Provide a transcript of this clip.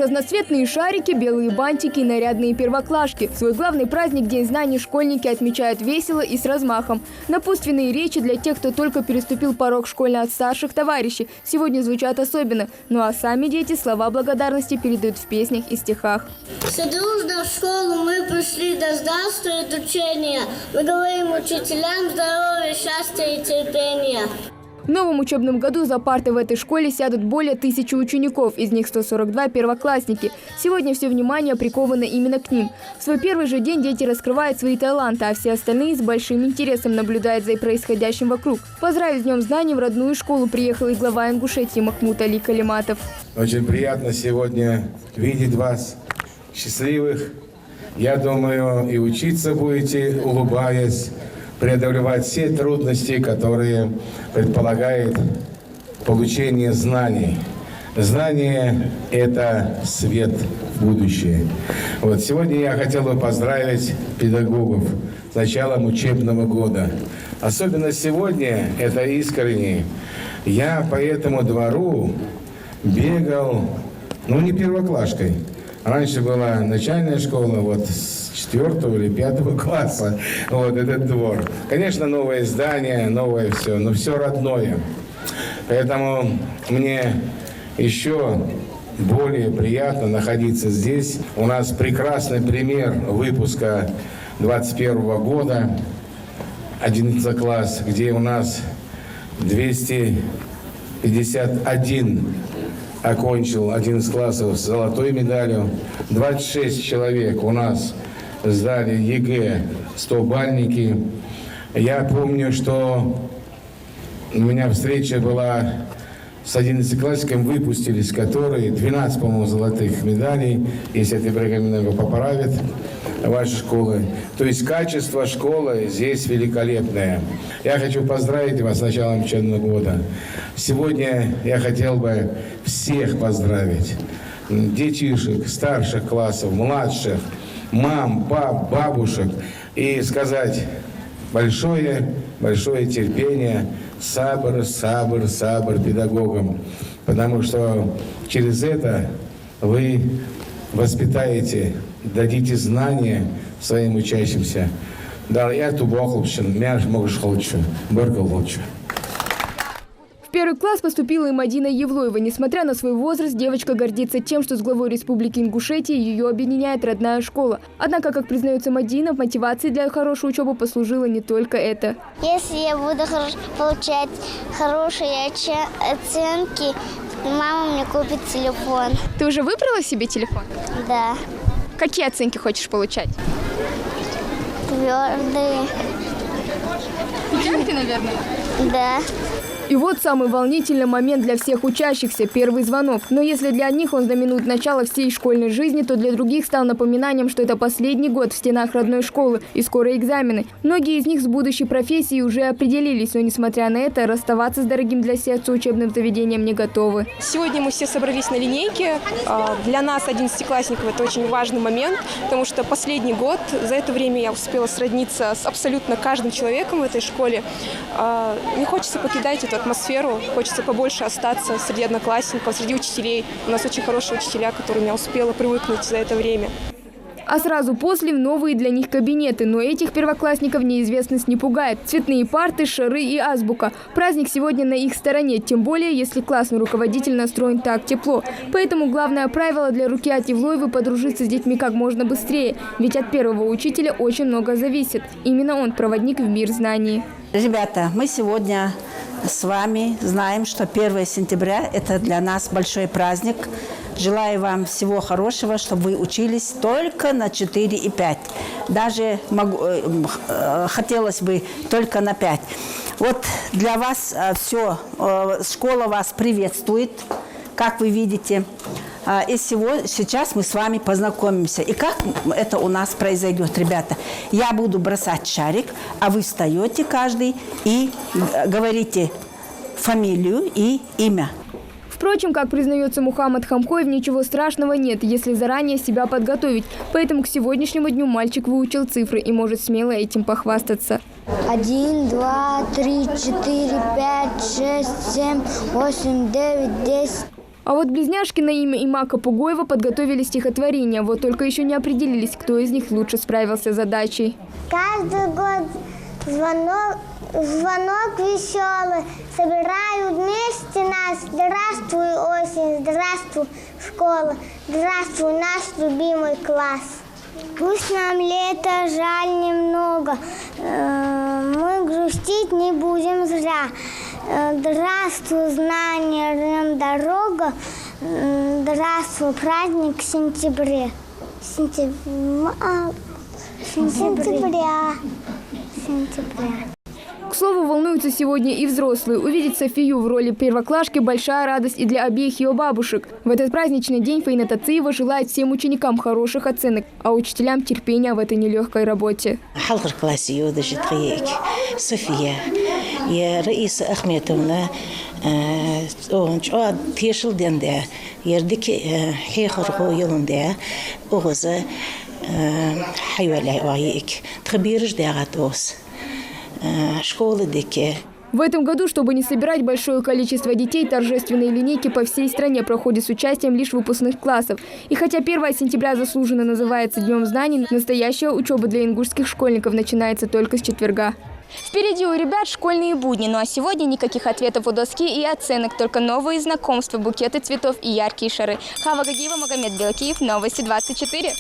Разноцветные шарики, белые бантики и нарядные первоклашки. Свой главный праздник – День знаний школьники отмечают весело и с размахом. Напутственные речи для тех, кто только переступил порог школьно от старших товарищей, сегодня звучат особенно. Ну а сами дети слова благодарности передают в песнях и стихах. Все дружно в школу мы пришли, да здравствует учение. Мы говорим учителям здоровья, счастья и терпения. В новом учебном году за парты в этой школе сядут более 1000 учеников, из них 142 первоклассники. Сегодня все внимание приковано именно к ним. В свой первый же день дети раскрывают свои таланты, а все остальные с большим интересом наблюдают за происходящим вокруг. Поздравить с Днем знаний в родную школу приехал и глава Ингушетии Махмуд Али Калиматов. Очень приятно сегодня видеть вас счастливых. Я думаю, и учиться будете, улыбаясь, преодолевать все трудности, которые предполагает получение знаний. Знание – это свет в будущее. Вот сегодня я хотел бы поздравить педагогов с началом учебного года. Особенно сегодня это искренне. Я по этому двору бегал, не первоклашкой. Раньше была начальная школа, вот с 4 или 5 класса, вот этот двор. Конечно, новое здание, новое все, но все родное. Поэтому мне еще более приятно находиться здесь. У нас прекрасный пример выпуска 2021 года, 11 класс, где у нас 251 окончил 11 классов с золотой медалью. 26 человек у нас сдали ЕГЭ 100-бальники. Я помню, что у меня встреча была с 11-классником, выпустились которые 12, по-моему, золотых медалей, если это Ибрагим поправит, вашей школы. То есть качество школы здесь великолепное. Я хочу поздравить вас с началом учебного года. Сегодня я хотел бы всех поздравить. Детишек, старших классов, младших, мам, пап, бабушек. И сказать большое терпение, сабр педагогам. Потому что через это вы воспитаете, дадите знания своим учащимся. Да, я тубахлупшин, мяш можешь холчу, быркал холчу. В первый класс поступила и Мадина Евлоева. Несмотря на свой возраст, девочка гордится тем, что с главой Республики Ингушетия ее объединяет родная школа. Однако, как признается Мадина, мотивацией для хорошей учебы послужило не только это. Если я буду получать хорошие оценки, мама мне купит телефон. Ты уже выбрала себе телефон? Да. Какие оценки хочешь получать? Твердые. Пятерки, наверное? Да. И вот самый волнительный момент для всех учащихся – первый звонок. Но если для них он знаменует начало всей школьной жизни, то для других стал напоминанием, что это последний год в стенах родной школы и скоро экзамены. Многие из них с будущей профессией уже определились, но несмотря на это, расставаться с дорогим для сердца учебным заведением не готовы. Сегодня мы все собрались на линейке. Для нас, 11-классников, это очень важный момент, потому что последний год, за это время я успела сродниться с абсолютно каждым человеком в этой школе. Не хочется покидать эту атмосферу, хочется побольше остаться среди одноклассников, среди учителей. У нас очень хорошие учителя, к которым я успела привыкнуть за это время. А сразу после в новые для них кабинеты. Но этих первоклассников неизвестность не пугает. Цветные парты, шары и азбука. Праздник сегодня на их стороне, тем более, если классный руководитель настроен так тепло. Поэтому главное правило для Рукият Евлоевой – подружиться с детьми как можно быстрее. Ведь от первого учителя очень много зависит. Именно он – проводник в мир знаний. Ребята, мы сегодня с вами знаем, что 1 сентября – это для нас большой праздник. Желаю вам всего хорошего, чтобы вы учились только на 4 и 5. Даже хотелось бы только на 5. Вот для вас все, школа вас приветствует, как вы видите. И сейчас мы с вами познакомимся. И как это у нас произойдет, ребята? Я буду бросать шарик, а вы встаете каждый и говорите фамилию и имя. Впрочем, как признается Мухаммад Хамкоев, ничего страшного нет, если заранее себя подготовить. Поэтому к сегодняшнему дню мальчик выучил цифры и может смело этим похвастаться. 1, 2, 3, 4, 5, 6, 7, 8, 9, 10. А вот близняшки Наима и Мака Пугоева подготовили стихотворение. Вот только еще не определились, кто из них лучше справился с задачей. Каждый год звонок веселый, собирают вместе нас. Здравствуй, осень, здравствуй, школа, здравствуй, наш любимый класс. Пусть нам лето жаль немного, мы грустить не будем зря. Здравствуй, знание, нам дорога, здравствуй, праздник в сентябре. Сентября. К слову, волнуются сегодня и взрослые. Увидеть Софию в роли первоклашки – большая радость и для обеих ее бабушек. В этот праздничный день Фаина Тациева желает всем ученикам хороших оценок, а учителям терпения в этой нелегкой работе. София, я Раиса Ахметовна, тешил денде, ердики хехархо елунде, оғызы хайвалай вайик, тхабирж дягатос. В этом году, чтобы не собирать большое количество детей, торжественные линейки по всей стране проходят с участием лишь выпускных классов. И хотя 1 сентября заслуженно называется Днем знаний, настоящая учеба для ингушских школьников начинается только с четверга. Впереди у ребят школьные будни, ну а сегодня никаких ответов у доски и оценок, только новые знакомства, букеты цветов и яркие шары. Хава Гагиева, Магомед Белакиев, Новости 24.